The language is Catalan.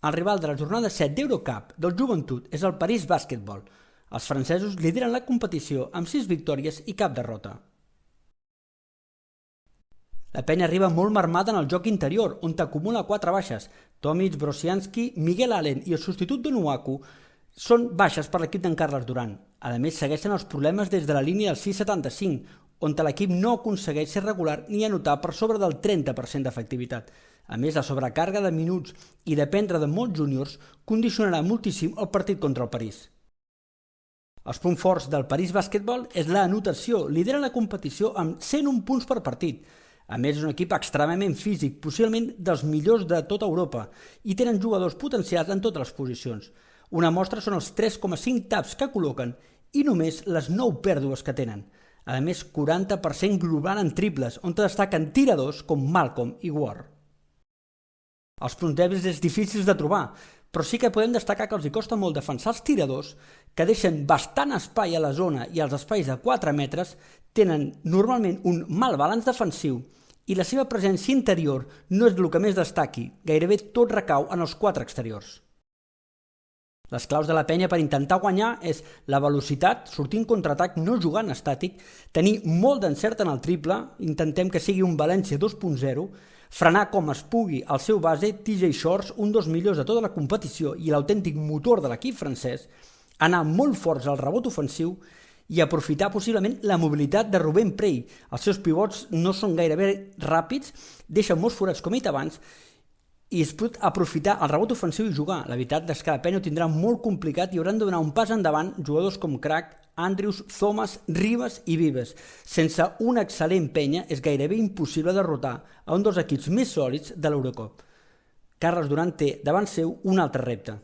El rival de la jornada 7 d'Eurocup del Joventut és el París Basketball. Els francesos lideren la competició amb 6 victòries i cap derrota. La penya arriba molt marmada en el joc interior, on acumula 4 baixes. Tomic, Brosianski, Miguel Allen i el substitut d'Onuaku són baixes per l'equip d'en Carles Duran. A més, segueixen els problemes des de la línia del 6,75, on l'equip no aconsegueix ser regular ni anotar per sobre del 30% d'efectivitat. A més, la sobrecàrrega de minuts i dependre de molts júniors condicionarà moltíssim el partit contra el París. Els punts forts del París Basketball és l'anotació, lidera la competició amb 101 punts per partit. A més, és un equip extremament físic, possiblement dels millors de tota Europa, i tenen jugadors potencials en totes les posicions. Una mostra són els 3,5 taps que col·loquen i només les 9 pèrdues que tenen. A més, 40% global en triples, on destaquen tiradors com Malcolm i Ward. Els punts dèbils és difícils de trobar, però sí que podem destacar que els hi costa molt defensar els tiradors, que deixen bastant espai a la zona i als espais de 4 metres, tenen normalment un mal balanç defensiu i la seva presència interior no és el que més destaqui, gairebé tot recau en els 4 exteriors. Les claus de la penya per intentar guanyar és la velocitat, sortir en contraatac, no jugant estàtic, tenir molt d'encert en el triple, intentem que sigui un València 2.0, frenar com es pugui el seu base, TJ Shorts, un dels millors de tota la competició i l'autèntic motor de l'equip francès, anar molt forts al rebot ofensiu i aprofitar possiblement la mobilitat de Rubén Prey. Els seus pivots no són gairebé ràpids, deixen molts forats com he dit abans, i es pot aprofitar el rebot ofensiu i jugar. La veritat és que la penya ho tindrà molt complicat i hauran de donar un pas endavant jugadors com Crack, Andrews, Thomas, Ribas i Vives. Sense una excel·lent penya és gairebé impossible derrotar a un dels equips més sòlids de l'Eurocup. Carles Duran té davant seu un altre repte.